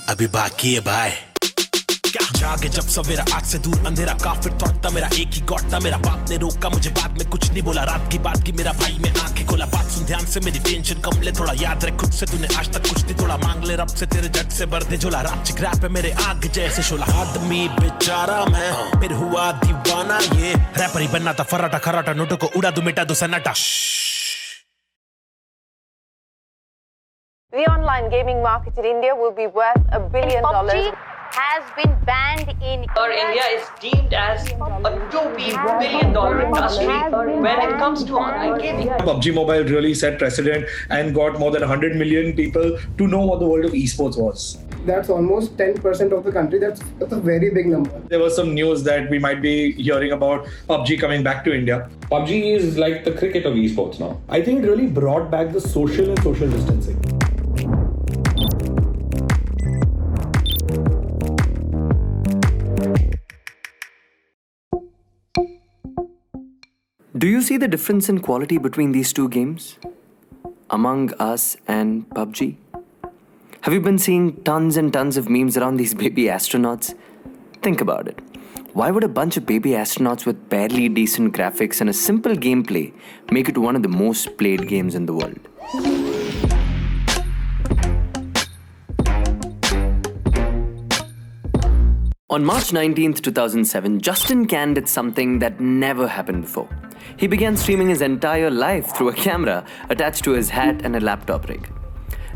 अभी बाकी है भाई। जागे जब सवेरा आग से दूर अंधेरा काफिर थॉट था मेरा एक ही गॉड था। मेरा बाप ने रोका मुझे बाद में कुछ नहीं बोला। रात की बात की मेरा भाई में आंखें खोला। बात सुन ध्यान से मेरी टेंशन कम ले थोड़ा। याद रख खुद से तूने आज तक कुछ नहीं तोड़ा। मांग ले रब से तेरे जट से भर दे झोला। रात चिक रैप है मेरे आग जैसे शोला। आदमी बेचारा मैं फिर हुआ दीवाना। ये रैपर ही बनना था फराटा खराटा। नोटों को उड़ा दूं मिटा दूं सन्नाटा। The online gaming market in India will be worth $1 billion. Pubg has been banned in India is deemed as a $2 billion industry when it comes to online gaming. Pubg Mobile really set precedent and got more than 100 million people to know what the world of esports was. That's almost 10% of the country. That's a very big number. There was some news that we might be hearing about Pubg coming back to India. Pubg is like the cricket of esports now. I think it really brought back the social and social distancing. Do you see the difference in quality between these two games? Among Us and Pubg? Have you been seeing tons and tons of memes around these baby astronauts? Think about it. Why would a bunch of baby astronauts with barely decent graphics and a simple gameplay make it one of the most played games in the world? On March 19th, 2007, Justin Can did something that never happened before. He began streaming his entire life through a camera attached to his hat and a laptop rig.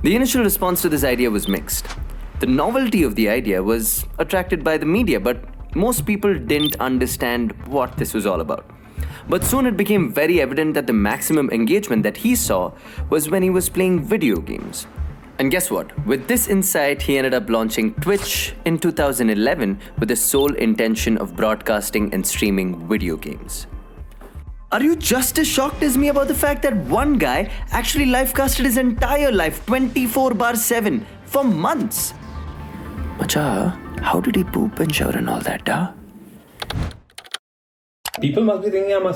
The initial response to this idea was mixed. The novelty of the idea was attracted by the media, but most people didn't understand what this was all about. But soon it became very evident that the maximum engagement that he saw was when he was playing video games. And guess what? With this insight, he ended up launching Twitch in 2011 with the sole intention of broadcasting and streaming video games. Are you just as shocked as me about the fact that one guy actually livecasted his entire life 24/7 for months? Macha, how did he poop and shower and all that, huh? People must be thinking I'm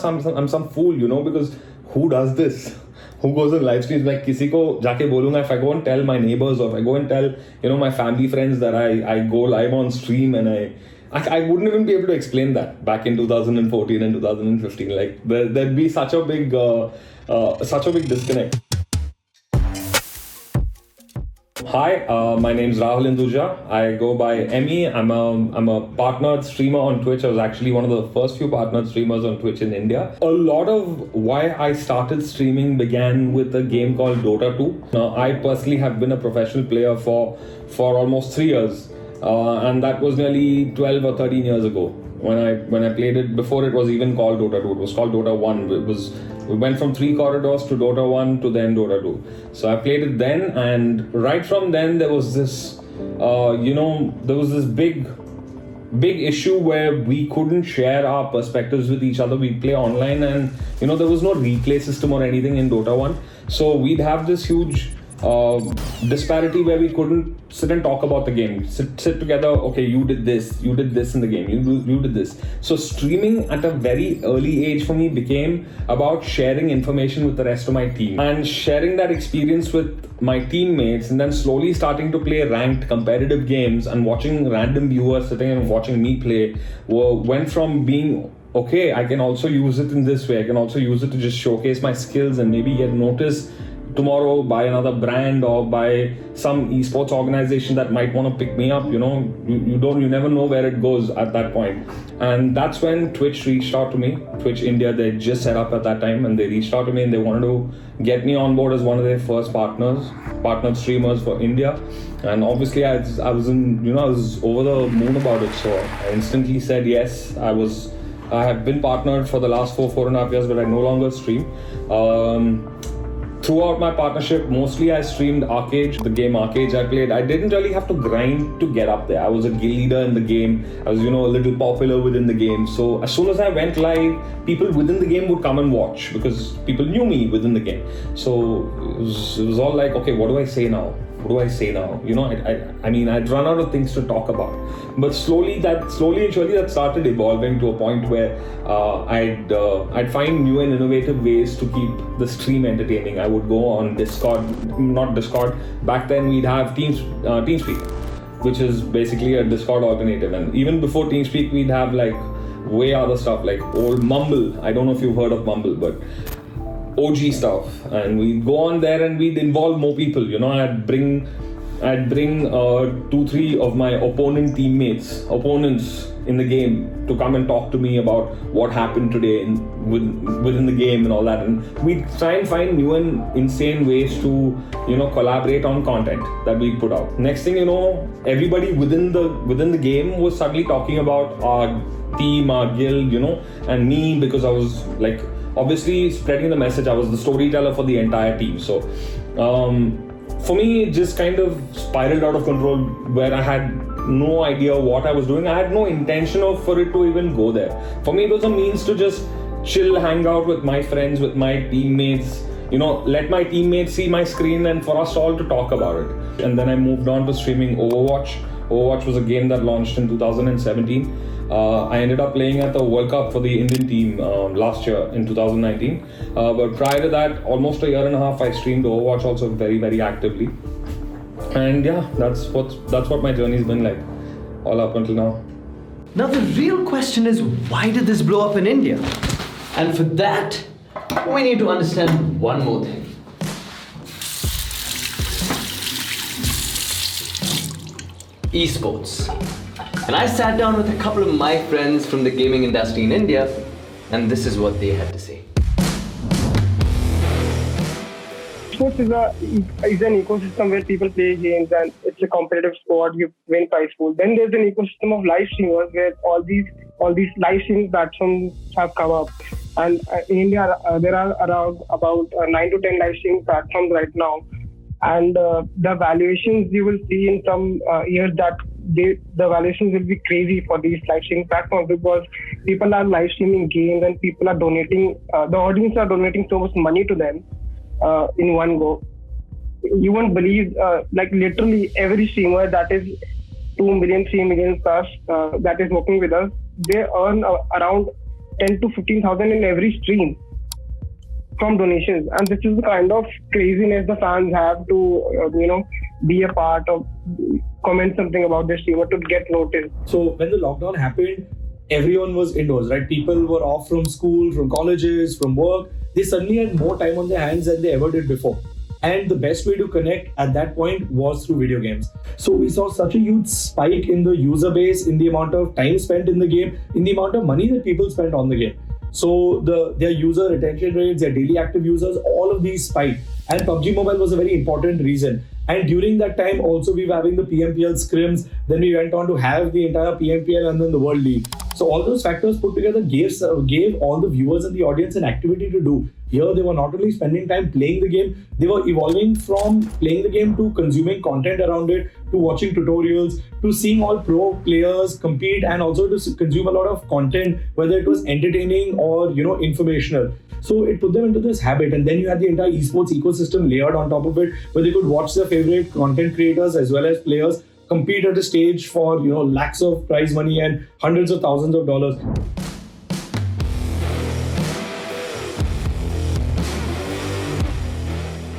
some fool, because who does this? Who goes on live streams? Like, किसी को जाके बोलूँगा, if I go and tell my neighbors or if I go and tell, my family friends that I go live on stream and I wouldn't even be able to explain that back in 2014 and 2015. Like, there'd be such a big disconnect. Hi, my name's Rahul Hinduja. I go by Emmy. I'm a partnered streamer on Twitch. I was actually one of the first few partnered streamers on Twitch in India. A lot of why I started streaming began with a game called Dota 2. Now, I personally have been a professional player for almost 3 years. And that was nearly 12 or 13 years ago when I played it. Before it was even called Dota 2, it was called Dota 1. We went from 3 corridors to Dota 1 to then Dota 2. So I played it then, and right from then there was this, big issue where we couldn't share our perspectives with each other. We'd play online, and there was no replay system or anything in Dota 1. So we'd have this huge disparity where we couldn't sit and talk about the game. Sit together, okay, you did this in the game, you did this. So streaming at a very early age for me became about sharing information with the rest of my team and sharing that experience with my teammates, and then slowly starting to play ranked competitive games and watching random viewers sitting and watching me play went from being okay, I can also use it in this way, I can also use it to just showcase my skills and maybe get noticed tomorrow by another brand or by some esports organization that might want to pick me up. You never know where it goes at that point. And that's when Twitch reached out to me. Twitch India, they just set up at that time, and they reached out to me and they wanted to get me on board as one of their first partnered streamers for India. And obviously I was over the moon about it. So I instantly said yes. I have been partnered for the last 4.5 years, but I no longer stream. Throughout my partnership, mostly I streamed Arcade, the game Arcade I played. I didn't really have to grind to get up there. I was a guild leader in the game. I was, a little popular within the game. So as soon as I went live, people within the game would come and watch because people knew me within the game. So it was all like, okay, what do I say now? I'd run out of things to talk about. But slowly and surely that started evolving to a point where I'd find new and innovative ways to keep the stream entertaining. I would go on Discord, not Discord. Back then we'd have TeamSpeak. which is basically a Discord alternative. And even before TeamSpeak, we'd have like way other stuff like old Mumble. I don't know if you've heard of Mumble, but OG stuff. And we'd go on there and we'd involve more people. You know, I'd bring 2-3 of my opponents in the game to come and talk to me about what happened today within the game and all that. And we try and find new and insane ways to, you know, collaborate on content that we put out. Next thing you know, everybody within the game was suddenly talking about our team, our guild, you know, and me, because I was like obviously spreading the message. I was the storyteller for the entire team. So for me, it just kind of spiraled out of control where I had no idea what I was doing. I had no intention for it to even go there. For me, it was a means to just chill, hang out with my friends, with my teammates, you know, let my teammates see my screen and for us all to talk about it. And then I moved on to streaming Overwatch. Overwatch was a game that launched in 2017. I ended up playing at the World Cup for the Indian team last year in 2019. But prior to that, almost a year and a half, I streamed Overwatch also very, very actively. And yeah, that's what my journey's been like all up until now. Now the real question is, why did this blow up in India? And for that, we need to understand one more thing. Esports. And I sat down with a couple of my friends from the gaming industry in India, and this is what they had to say. Sports is an ecosystem where people play games and it's a competitive sport. You win prize pool. Then there's an ecosystem of live streamers where all these live streaming platforms have come up. And in India, there are around about 9 to 10 live streaming platforms right now. And the valuations you will see in some years that the valuations will be crazy for these live streaming platforms, because people are live streaming games and people are donating, the audience are donating so much money to them in one go. You won't believe, like literally every streamer that is 2 million, 3 million plus that is working with us, they earn around 10 to 15,000 in every stream from donations. And this is the kind of craziness the fans have to, be a part of, comment something about the streamer to get noticed. So when the lockdown happened, everyone was indoors, right? People were off from school, from colleges, from work. They suddenly had more time on their hands than they ever did before. And the best way to connect at that point was through video games. So we saw such a huge spike in the user base, in the amount of time spent in the game, in the amount of money that people spent on the game. So their user retention rates, their daily active users, all of these spiked. And PUBG Mobile was a very important reason. And during that time also we were having the PMPL scrims, then we went on to have the entire PMPL and then the World League. So all those factors put together gave all the viewers and the audience an activity to do. Here they were not only spending time playing the game, they were evolving from playing the game to consuming content around it, to watching tutorials, to seeing all pro players compete, and also to consume a lot of content, whether it was entertaining or informational. So it put them into this habit, and then you had the entire esports ecosystem layered on top of it, where they could watch their favorite content creators as well as players compete at a stage for lakhs of prize money and hundreds of thousands of dollars.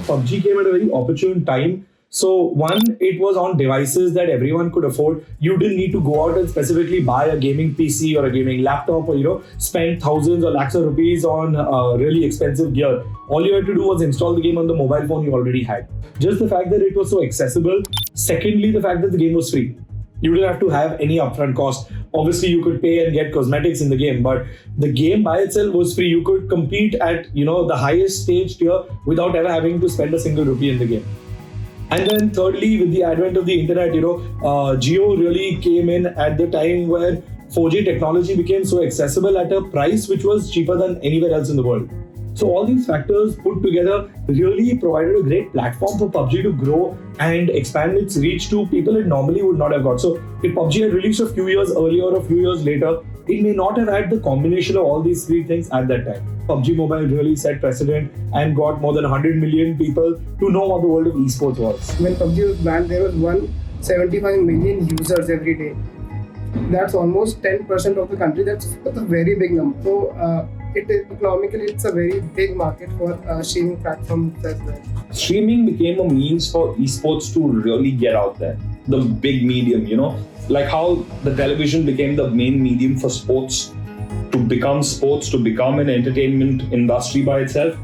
PUBG came at a very opportune time. So one, it was on devices that everyone could afford. You didn't need to go out and specifically buy a gaming PC or a gaming laptop or spend thousands or lakhs of rupees on really expensive gear. All you had to do was install the game on the mobile phone you already had. Just the fact that it was so accessible. Secondly, the fact that the game was free. You didn't have to have any upfront cost. Obviously, you could pay and get cosmetics in the game, but the game by itself was free. You could compete at the highest stage tier without ever having to spend a single rupee in the game. And then thirdly, with the advent of the internet, Jio really came in at the time where 4G technology became so accessible at a price which was cheaper than anywhere else in the world. So all these factors put together really provided a great platform for PUBG to grow and expand its reach to people it normally would not have got. So if PUBG had released a few years earlier or a few years later, it may not have had the combination of all these three things at that time. PUBG Mobile really set precedent and got more than 100 million people to know what the world of esports was. When PUBG was banned, there was 175 million users every day. That's almost 10% of the country. That's a very big number. So economically, it's a very big market for streaming platforms as well. Streaming became a means for esports to really get out there. the big medium, like how the television became the main medium for sports, to become an entertainment industry by itself.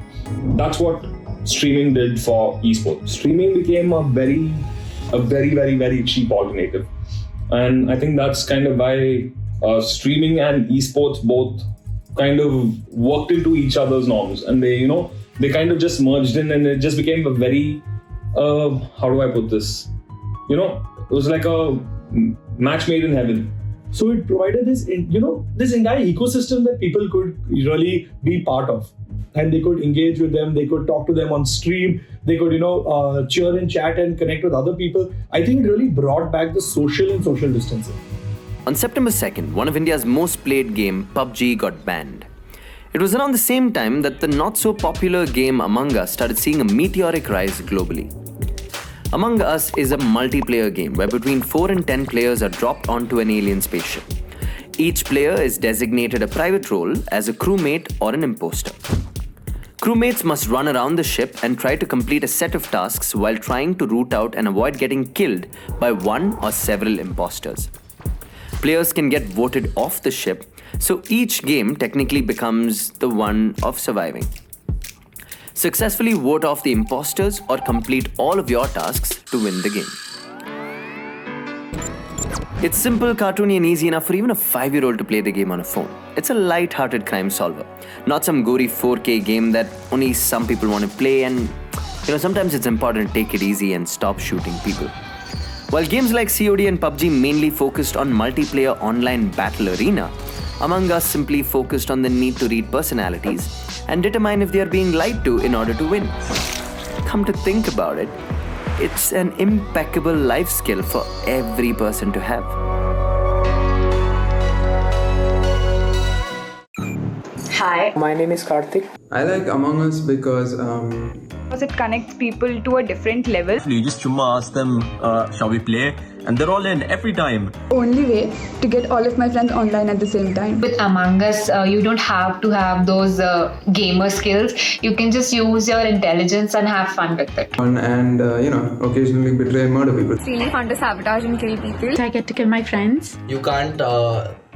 That's what streaming did for esports. Streaming became a very, very, very cheap alternative. And I think that's kind of why streaming and esports both kind of worked into each other's norms, and they kind of just merged in, and it just became a very, how do I put this? It was like a match made in heaven. So it provided this entire ecosystem that people could really be part of. And they could engage with them, they could talk to them on stream, they could, cheer and chat and connect with other people. I think it really brought back the social and social distancing. On September 2nd, one of India's most played game, Pubg, got banned. It was around the same time that the not-so-popular game Among Us started seeing a meteoric rise globally. Among Us is a multiplayer game where between 4 and 10 players are dropped onto an alien spaceship. Each player is designated a private role as a crewmate or an imposter. Crewmates must run around the ship and try to complete a set of tasks while trying to root out and avoid getting killed by one or several imposters. Players can get voted off the ship, so each game technically becomes the one of surviving. Successfully vote off the imposters or complete all of your tasks to win the game. It's simple, cartoony and easy enough for even a 5-year-old to play the game on a phone. It's a light-hearted crime solver, not some gory 4K game that only some people want to play, and sometimes it's important to take it easy and stop shooting people. While games like COD and Pubg mainly focused on multiplayer online battle arena, Among Us simply focused on the need to read personalities and determine if they are being lied to in order to win. Come to think about it, it's an impeccable life skill for every person to have. Hi, my name is Karthik. I like Among Us because it connects people to a different level. You just ask them, shall we play? And they're all in every time. Only way to get all of my friends online at the same time. With Among Us, you don't have to have those gamer skills. You can just use your intelligence and have fun with it. And occasionally betray and murder people. It's really fun to sabotage and kill people. I get to kill my friends. You can't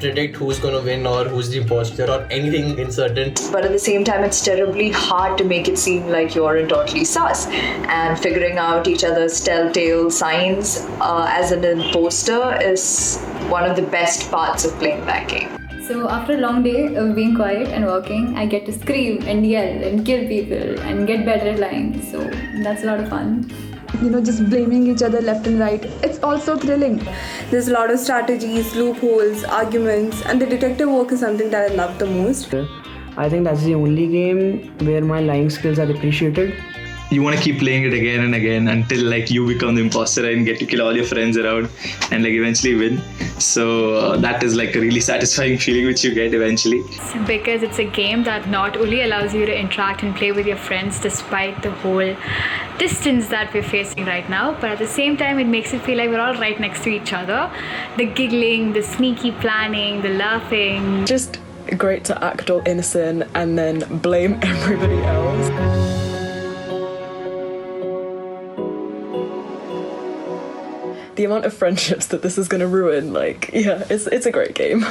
predict who's going to win or who's the imposter or anything uncertain. But at the same time, it's terribly hard to make it seem like you're totally sus. And figuring out each other's telltale signs as an imposter is one of the best parts of playing that game. So after a long day of being quiet and working, I get to scream and yell and kill people and get better at lying. So that's a lot of fun. Just blaming each other left and right. It's also thrilling. There's a lot of strategies, loopholes, arguments, and the detective work is something that I love the most. I think that's the only game where my lying skills are appreciated. You want to keep playing it again and again until you become the imposter and get to kill all your friends around and eventually win. So that is a really satisfying feeling which you get eventually. Because it's a game that not only allows you to interact and play with your friends despite the whole distance that we're facing right now, but at the same time it makes it feel like we're all right next to each other. The giggling, the sneaky planning, the laughing. Just great to act all innocent and then blame everybody else. The amount of friendships that this is going to ruin, it's a great game.